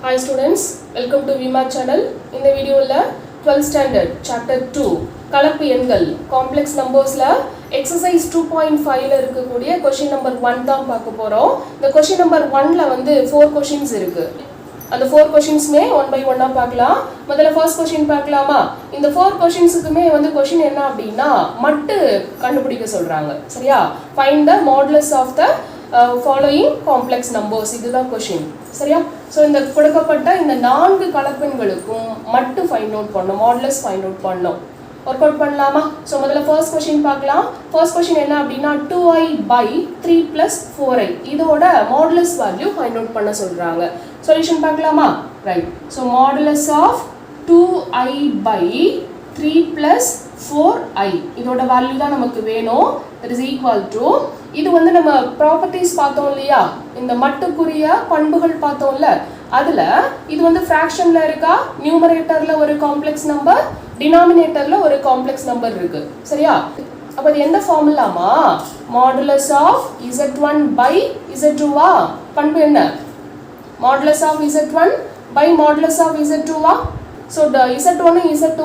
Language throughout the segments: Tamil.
Hi students, welcome to VMAT channel. In the video la 12th standard chapter 2 கலப்பு எண்கள் complex numbers la exercise 2.5 ல இருக்கக்கூடிய question number 1 தான் பார்க்க போறோம். இந்த question number 1 ல வந்து 4 questions இருக்கு. அந்த 4 questionsமே one by one பார்க்கலாம். முதல்ல first question பார்க்கலாமா? இந்த 4 questionsக்குமே வந்து question என்ன அப்படினா மட்டு கண்டுபிடிக்க சொல்றாங்க. சரியா? Find the modulus of the following complex numbers. இதுதான் question. சரியா? So இந்த கொடுக்கப்பட்ட இந்த நான்கு கலப்பெண்களுக்கும் மட்டு ஃபைண்ட் அவுட் பண்ணனும், மாடுலஸ் ஃபைண்ட் அவுட் பண்ணனும். வொர்க் அவுட் பண்ணலாமா? சோ முதல்ல ஃபர்ஸ்ட் क्वेश्चन பார்க்கலாம். ஃபர்ஸ்ட் क्वेश्चन என்ன அப்படினா 2i by 3 plus 4i இதோட மாடுலஸ் வேல்யூ ஃபைண்ட் அவுட் பண்ண சொல்றாங்க. சொல்யூஷன் பார்க்கலாமா? Right. So modulus of 2i by 3 plus 4i இதோட வேல்யூ தான் நமக்கு வேணும். that is equal to இது வந்து நம்ம ப்ராப்பர்ட்டீஸ் பார்த்தோம் இல்லையா, இந்த மட்டுக்குரிய பண்புகள் பார்த்தோம்ல, அதுல இது வந்து ஃபிராக்ஷன்ல இருக்கா, நியூமரேட்டர்ல ஒரு காம்ப்ளெக்ஸ் நம்பர், டினாமினேட்டர்ல ஒரு காம்ப்ளெக்ஸ் நம்பர் இருக்கு. சரியா? அப்ப இது எந்த ஃபார்முலாமா? Modulus of z1 by z2 வா? பண்பு என்ன? Modulus of z1 by modulus of z2 வா? So z1 z2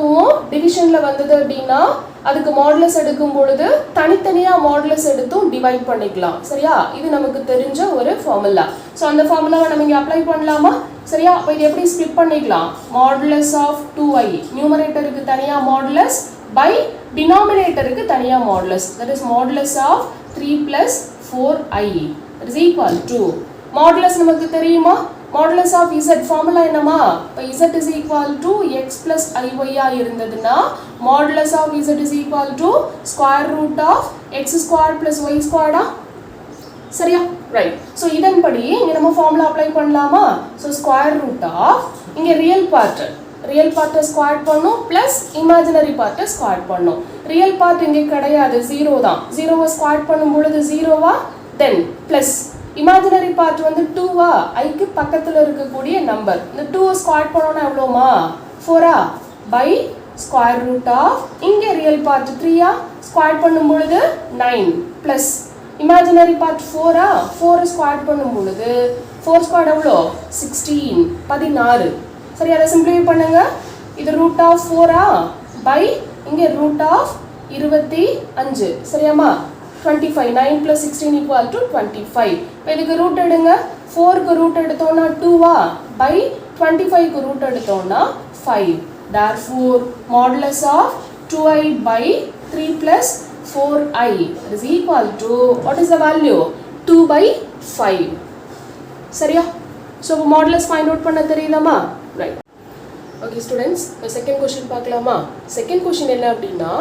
டிவிஷன்ல வந்தது அப்படினா அதுக்கு மாடுலஸ் எடுக்கும் பொழுது தனித்தனியா மாடுலஸ் எடுத்து டிவைட் பண்ணிக்கலாம். சரியா? இது நமக்கு தெரிஞ்ச ஒரு ஃபார்முலா. சோ அந்த ஃபார்முலாவை நம்ம இங்க அப்ளை பண்ணலாமா? சரியா? அப்ப இது எப்படி ஸ்ப்ளிட் பண்ணிக்கலாம்? மாடுலஸ் ஆஃப் 2i நியூமரேட்டருக்கு தனியா மாடுலஸ் பை டினாமினேட்டருக்கு தனியா modulus, that is modulus of 3 plus 4i that is equal to modulus நமக்கு தெரியுமா? மாடுலஸ் ஆஃப் z ஃபார்முலா என்னமா? இப்ப z is equal to x plus iy ஆ இருந்ததுன்னா modulus of z is equal to square root of x square plus y square ஆ? சரியா? ரைட். சோ இதன்படி இங்க நம்ம ஃபார்முலா அப்ளை பண்ணலாமா? சோ ஸ்கொயர் ரூட் ஆஃப் இங்க ரியல் பார்ட் ஸ்கொயர் பண்ணும் பிளஸ் இமேஜினரி பார்ட் ஸ்கொயர் பண்ணும். ரியல் பார்ட் இங்க கிடையாது, 0 தான். 0வை ஸ்கொயர் பண்ணும் பொழுது 0வா? தென் பிளஸ் இமேஜினரி பார்ட் வந்து 2வா? ஐக்கு பக்கத்துல இருக்கக்கூடிய நம்பர். இந்த 2 ஸ்கொயர் பண்ணோம்னா எவ்வளவுமா? 4ஆ? பை ஸ்கொயர் ரூட் ஆஃப் இங்க ரியல் பார்ட் 3ஆ? ஸ்கொயர் பண்ணும் பொழுது 9 பிளஸ் இமேஜினரி பார்ட் 4ஆ? 4 ஸ்கொயர் பண்ணும் பொழுது 4 ஸ்கொயர் எவ்வளோ? 16 16. சரி, அதை சிம்பிளிஃபை பண்ணுங்க. இது ரூட் ஆஃப் 4ஆ? பை இங்க root of 25. சரியாமா? 25. 9 plus 16 equal to 25. இப்போ இதுக்கு ரூட் எடுங்க. 4க்கு ரூட் எடுத்தோம்னா 2வா? பை 25க்கு ரூட் எடுத்தோம்னா 5. Therefore modulus of 2i by 3 plus 4i is equal to what is the value? 2 by 5. சரியா? So modulus find out பண்ண தெரியுதாமா? Right. Okay students, second question பார்க்கலாமா? Second question என்ன அப்படின்னா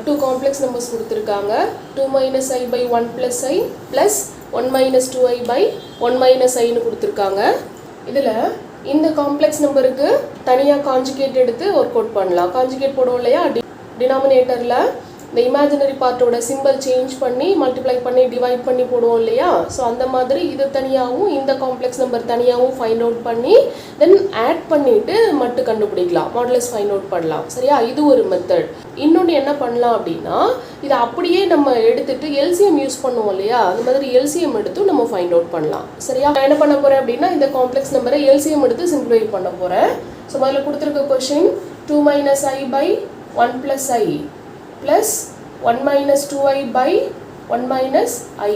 two complex numbers கொடுத்திருக்காங்க. 2 minus i by 1 plus i plus 1 minus 2i by 1 minus i னு கொடுத்திருக்காங்க. இதுல இந்த காம்ப்ளெக்ஸ் நம்பருக்கு தனியா கான்ஜுகேட் எடுத்து ஒர்க் அவுட் பண்ணலாம். கான்ஜுகேட் போடுவோம் இல்லையா, டினாமினேட்டர்ல இந்த இமேஜினரி பார்ட்டோட சிம்பிள் சேஞ்ச் பண்ணி மல்டிப்ளை பண்ணி டிவைட் பண்ணி போடுவோம் இல்லையா, ஸோ அந்த மாதிரி இது தனியாகவும் இந்த காம்ப்ளெக்ஸ் நம்பர் தனியாகவும் ஃபைண்ட் அவுட் பண்ணி தென் ஆட் பண்ணிட்டு மட்டும் கண்டுபிடிக்கலாம், மாடுலஸ் ஃபைண்ட் அவுட் பண்ணலாம். சரியா? இது ஒரு மெத்தட். இன்னொன்று என்ன பண்ணலாம் அப்படின்னா இதை அப்படியே நம்ம எடுத்துட்டு எல்சிஎம் யூஸ் பண்ணுவோம் இல்லையா, அந்த மாதிரி எல்சிஎம் எடுத்து நம்ம ஃபைண்ட் அவுட் பண்ணலாம். சரியா? நான் என்ன பண்ண போறேன் அப்படின்னா இந்த காம்ப்ளெக்ஸ் நம்பரை எல்சிஎம் எடுத்து சிம்பிளிஃபை பண்ண போறேன். ஸோ முதல்ல கொடுத்துருக்க question 2 minus i by 1 plus i plus 1 minus 2i by 1 minus i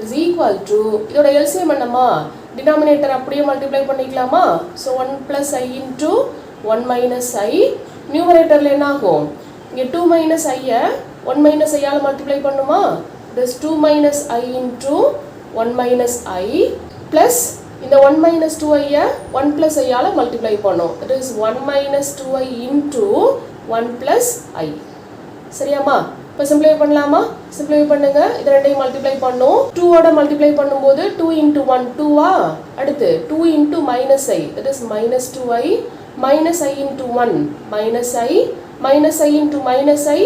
is equal to இதோட எல்சிஎம் என்னமா? டினாமினேட்டர் அப்படியே மல்டிப்ளை பண்ணிக்கலாமா? So 1 plus i into 1 minus i. நியூமரேட்டர்ல என்ன ஆகும்? இங்கே 2 minus i-ய 1 minus i all multiply பண்ணுமா? this 2 minus i into 1 minus i plus இந்த 1 minus 2i-ய 1 plus i all multiply பண்ணும். that is 1 minus 2i into 1 plus i. சரியாமா? இப்போ சிம்பிளிஃபை பண்ணலாமா? சிம்பிளிஃபை பண்ணுங்க. இது ரெண்டையும் மல்டிப்ளை பண்ணும். 2 ஓட மல்டிப்ளை பண்ணும்போது 2 into 1 2வா? அடுத்து 2 into minus i that is minus 2i minus i into 1 minus i minus i into minus i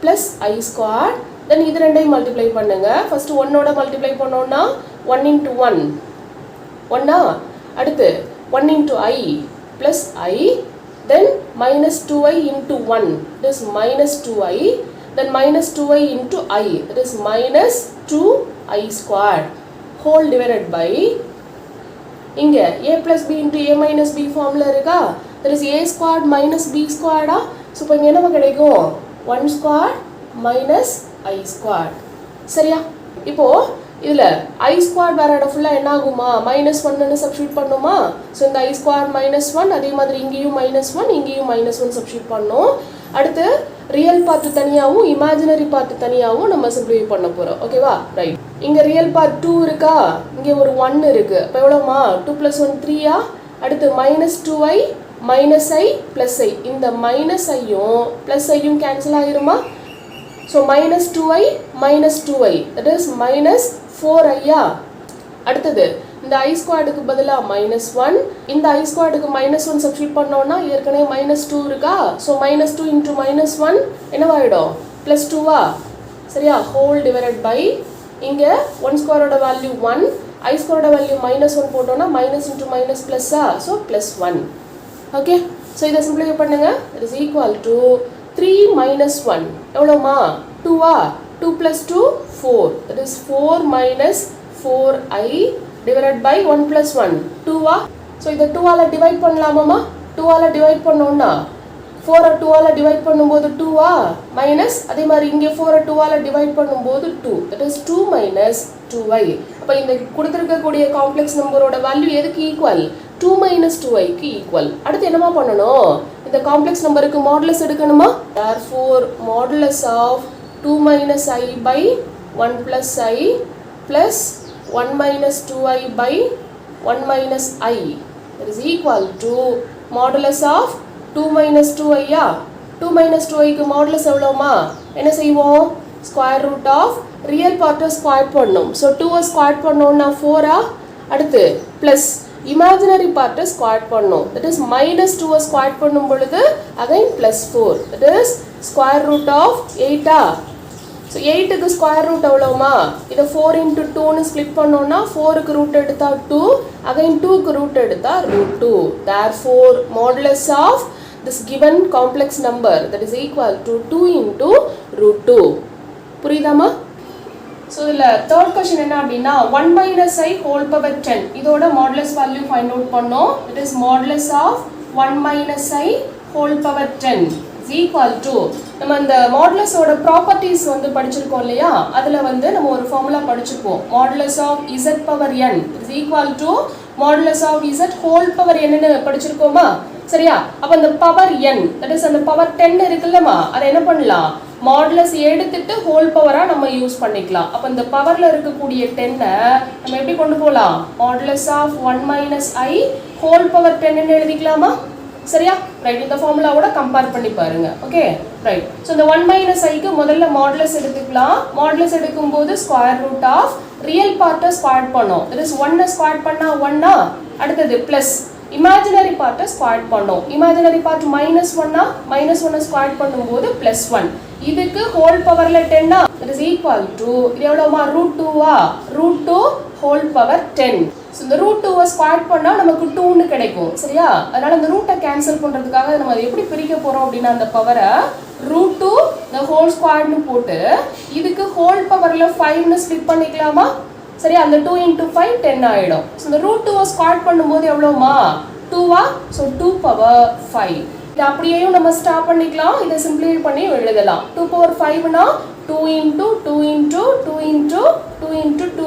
plus i square. then இது ரெண்டையும் மல்டிப்ளை பண்ணுங்க. ஃபர்ஸ்ட் 1 ஓட மல்டிப்ளை பண்ணோம்னா 1 into 1 1ஆ? அடுத்து 1 into i plus i then minus 2i into 1 that is minus 2i then minus 2i into i that is minus 2i squared whole divided by இங்க a plus b into a minus b ஃபார்ம்ல இருக்கா, that is a squared minus b squared. So இப்போ இங்கே என்ன கிடைக்கும், 1 squared minus I squared. சரியா? இப்போ இதில் I squared வேற இடம் ஃபுல்லாக என்ன ஆகுமா, -1 சப்ஸ்டியூட் பண்ணுமா. ஸோ இந்த I squared -1, அதே மாதிரி இங்கேயும் -1, இங்கேயும் -1 சப்ஸ்டியூட் பண்ணோம். அடுத்து ரியல் பார்ட் தனியாகவும் இமேஜினரி பார்ட் தனியாகவும் நம்ம சிம்பிளிஃபை பண்ண போகிறோம். ஓகேவா? ரைட். இங்கே ரியல் பார்ட் 2 இருக்கா, இங்கே ஒரு 1 இருக்குது. இப்போ எவ்வளோமா, 2 + 1 3. அடுத்து -2i -i + i, இந்த -ஐயும் +ஐயும் கேன்சல் ஆகிருமா. So -2i -2i, that is -4i. அடுத்தது இந்த I ஸ்கொயர்டுக்கு பதிலாக -1, இந்த I ஸ்கொயர்டுக்கு -1 சப்ஸ்டியூட் பண்ணோம்னா ஏற்கனவே -2 இருக்கா. So -2 into -1 என்னவாயிடும், +2. சரியா? ஹோல் டிவைடட் பை இங்கே 1 ஸ்கொயரோட வேல்யூ 1, I ஸ்கொயரோட வேல்யூ -1 போட்டோம்னா -, +, ஸோ +1. ஓகே, ஸோ இதை சிம்பிளிஃபை பண்ணுங்க. It is equal to 3 - 1 எவ்வளோமா, 2. 2 + 2 4, that is 4 - 4i divided by 1 + 1 2. So இதை 2ஆல் டிவைட் பண்ணலாமாம்மா. 2ஆல் டிவைட் பண்ணோன்னா 4 2ஆல் டிவைட் பண்ணும்போது 2 மைனஸ், அதே மாதிரி இங்கே 4 2ஆல் டிவைட் பண்ணும்போது 2, that is 2 - 2i. அப்போ இந்த கொடுத்துருக்கக்கூடிய காம்ப்ளெக்ஸ் நம்பரோட வேல்யூ எதுக்கு ஈக்குவல், 2 - 2iக்கு ஈக்குவல். அடுத்து என்னமா பண்ணணும், இந்த காம்ப்ளெக்ஸ் நம்பருக்கு மாடுலஸ் எடுக்கணுமா. therefore modulus of 2 - i by 1 + i plus 1 - 2i by 1 - i, that is equal to modulus of 2 - 2i. 2 - 2iக்கு மாடுலஸ் எவ்வளோமா, என்ன செய்வோம், ஸ்கொயர் ரூட் ஆஃப் ரியல் பார்ட்டை ஸ்கொயர் பண்ணணும். ஸோ 2 ஸ்கொயர் பண்ணோம்னா 4. அடுத்து ப்ளஸ் இமேஜினரி பார்ட்டை ஸ்கொயர் பண்ணணும், that is -2 ஸ்கொயர் பண்ணும் பொழுது again +4, that is square root of 8. So 8க்கு ஸ்கொயர் ரூட் எவ்வளோமா, இதை 4 into 2ன்னு ஸ்ப்ளிட் பண்ணோன்னா 4க்கு ரூட் எடுத்தா 2, அகைன் 2க்கு ரூட் எடுத்தா √2. therefore modulus of this given complex number, that is equal to 2 into √2. புரியுதாமா? ஸோ இதில் தேர்ட் கொஸ்டின் என்ன அப்படின்னா 1 - i whole power 10 இதோட மாடுலஸ் வேல்யூ ஃபைண்ட் அவுட் பண்ணோம். It is modulus of 1 - i whole power 10 is equal to, நம்ம இந்த மாடுலஸோட ப்ராப்பர்ட்டிஸ் வந்து படிச்சிருக்கோம் இல்லையா, அதில் வந்து நம்ம ஒரு ஃபார்முலா படிச்சிருப்போம். Modulus of z power n is equal to modulus of z whole power என்னன்னு படிச்சிருக்கோமா. சரியா? அப்போ அந்த பவர் n, that is அந்த பவர் 10 இருக்குல்லம்மா, அதை என்ன பண்ணலாம், மாடுலஸ் எடுத்துட்டு ஹோல் பவராக நம்ம யூஸ் பண்ணிக்கலாம். அப்போ இந்த பவரில் இருக்கக்கூடிய 10-ஐ நம்ம எப்படி கொண்டு போகலாம், modulus of 1 - i whole power 10ன்னு எழுதிக்கலாமா. சரியா? ரைட். இந்த ஃபார்முலாவோட கம்பேர் பண்ணி பாருங்க. Okay, right. ஸோ இந்த 1 - iக்கு முதல்ல மாடுலஸ் எடுத்துக்கலாம். மாடுலஸ் எடுக்கும்போது ஸ்கொயர் ரூட் ஆஃப் ரியல் பார்ட்டை ஸ்கொயர் பண்ணோம், that is 1 ஸ்கொயர் பண்ணால் 1. அடுத்தது ப்ளஸ் இமேஜினரி பார்ட்டை ஸ்கொயர் பண்ணோம். இமேஜினரி பார்ட் -1 ஸ்கொயர் பண்ணும்போது +1. இதுக்கு ஹோல் பவரில் 10, that is equal to இது எவ்வளோமா, √2. √2 ஹோல் பவர் 10. ஸோ இந்த √2 ஸ்கொயர் பண்ணால் நமக்கு 2ன்னு கிடைக்கும். சரியா? அதனால் இந்த ரூட்டை கேன்சல் பண்ணுறதுக்காக நம்ம அதை எப்படி பிரிக்க போகிறோம் அப்படின்னா, அந்த பவரை √2 இந்த ஹோல் ஸ்கொயர்னு போட்டு இதுக்கு ஹோல் பவரில் 5ன்னு ஸ்ப்ளிட் பண்ணிக்கலாமா. சரியா? அந்த 2 into 5 10 ஆகிடும். ஸோ இந்த √2 ஸ்கொயர் பண்ணும்போது எவ்வளோமா, 2. So 2 power 5. இது அப்படியேயும் நம்ம ஸ்டாப் பண்ணிக்கலாம், இதை சிம்பிளிஃபை பண்ணி எழுதலாம். 2 power 5னா 2 into 2 into 2 into 2 into 2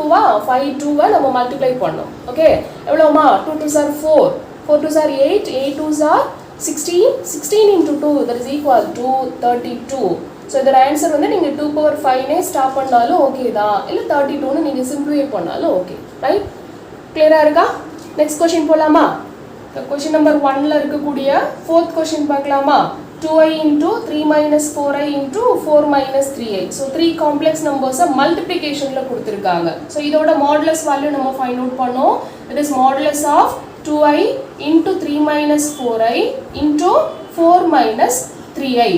5 2 நம்ம மல்டிப்ளை பண்ணோம். ஓகே, எவ்வளோமா, 2 2s are 4, 4 2s are 8, 8 2s are 16, 16 into 2 that is equal to 32. So இதோட ஆன்சர் வந்து நீங்கள் 2 power 5னே ஸ்டாப் பண்ணாலும் ஓகே தான், இல்லை 32ன்னு நீங்கள் சிம்பிளிஃபை பண்ணாலும் ஓகே. ரைட்? கிளியராக இருக்கா? நெக்ஸ்ட் கொஸ்டின் போகலாமா. கொஸ்டின் நம்பர் 1ல் இருக்கக்கூடிய ஃபோர்த் கொஸ்டின் பார்க்கலாமா. 2i into 3 - 4i into 4 - 3i. So 3 complex நம்பர்ஸை மல்டிப்ளிகேஷனில் கொடுத்துருக்காங்க. ஸோ இதோட மாடுலஸ் வேல்யூ நம்ம ஃபைண்ட் அவுட் பண்ணோம். It is modulus of 2i into 3 - 4i into 4 - 3i.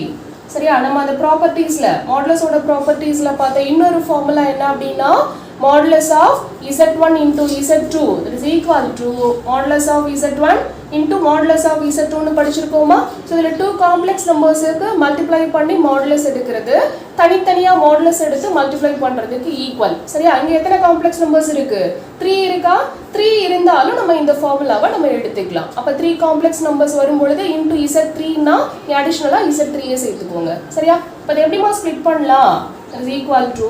சரியா? நம்ம அந்த ப்ராப்பர்ட்டிஸில் மாடுலஸோட ப்ராப்பர்ட்டிஸில் பார்த்த இன்னொரு ஃபார்முலா என்ன அப்படின்னா modulus of z1 into z2 that is equal to modulus of z1 into modulus of z2 னு படிச்சிருக்கோமா சோ இதுல two complex numbers க்கு மல்டிப்ளை பண்ணி modulus எடுக்கிறது தனித்தனியா modulus எடுத்து மல்டிப்ளை பண்றதுக்கு ஈக்குவல் சரியா இங்க எத்தனை காம்ப்ளெக்ஸ் நம்பர்ஸ் இருக்கு 3 இருக்கா 3 இருந்தாலும் நம்ம இந்த ஃபார்முலாவை நம்ம எடுத்துக்கலாம் அப்ப 3 காம்ப்ளெக்ஸ் நம்பர்ஸ் வரும் பொழுது into z3 னா அடிஷனலா z3 ஐ சேர்த்துக்கோங்க சரியா அப்ப இத எப்படிமா ஸ்ப்ளிட் பண்ணலாம் that is equal to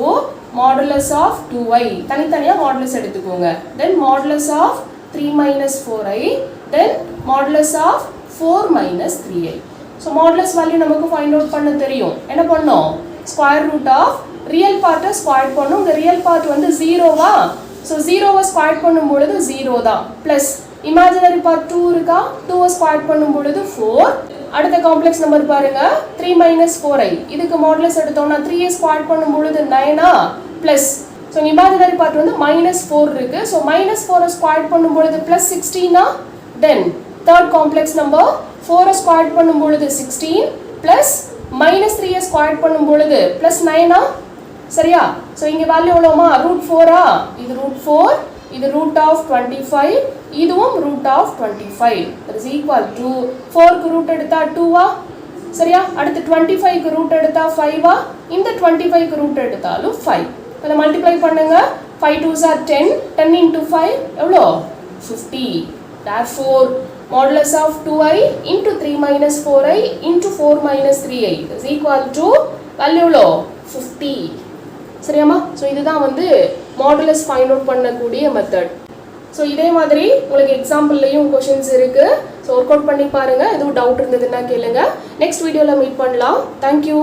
modulus of 2i தனித்தனியா modulus எடுத்துக்கோங்க then modulus of 3 minus 4i then modulus of 4 minus 3i so modulus value நமக்கு find out பண்ண தெரியும் என்ன பண்ணோம் square root of real part square பண்ணோம் இந்த real part வந்து 0 வா so 0 வை square பண்ணும் பொழுது 0 தான் plus imaginary part 2 இருக்கா 2 வை square பண்ணும் பொழுது 4 அடுத்த காம்ப்ளெக்ஸ் நம்பர் பாருங்க 3 minus 4i இதுக்கு மாடுலஸ் எடுத்தோம்னா 3 ஐ ஸ்குவேர் பண்ணும் பொழுது 9 பிளஸ் சோ இமேஜினரி பார்ட் வந்து -4 இருக்கு சோ -4 ஐ ஸ்குவேர் பண்ணும் பொழுது +16 then third காம்ப்ளெக்ஸ் நம்பர் 4 ஐ ஸ்குவேர் பண்ணும் பொழுது 16 பிளஸ் -3 ஐ ஸ்குவேர் பண்ணும் பொழுது +9 சரியா சோ இங்க வேல்யூ எவ்வளவுமா √4 இது √4 இது root of 25 இதுவும் root of 25 that is equal to 4 க்கு root எடுத்தா 2 வா சரியா அடுத்து 25 க்கு root எடுத்தா 5 வா இந்த 25 க்கு root எடுத்தாலும் 5 அத மல்டிப்ளை பண்ணுங்க 5 2s are 10 10 into 5 எவ்வளோ 50 therefore modulus of 2i into 3 minus 4i into 4 minus 3i is equal to value எவ்வளோ 50 சரியாமா சோ இதுதான் வந்து மாடுலஸ் ஃபைண்ட் அவுட் பண்ணக்கூடிய மெத்தட் சோ இதே மாதிரி உங்களுக்கு எக்ஸாம்பிள்லயும் क्वेश्चंस இருக்கு சோ வொர்க் அவுட் பண்ணி பாருங்க எதுவும் டவுட் இருந்ததுன்னா கேளுங்க நெக்ஸ்ட் வீடியோல மீட் பண்ணலாம் Thank you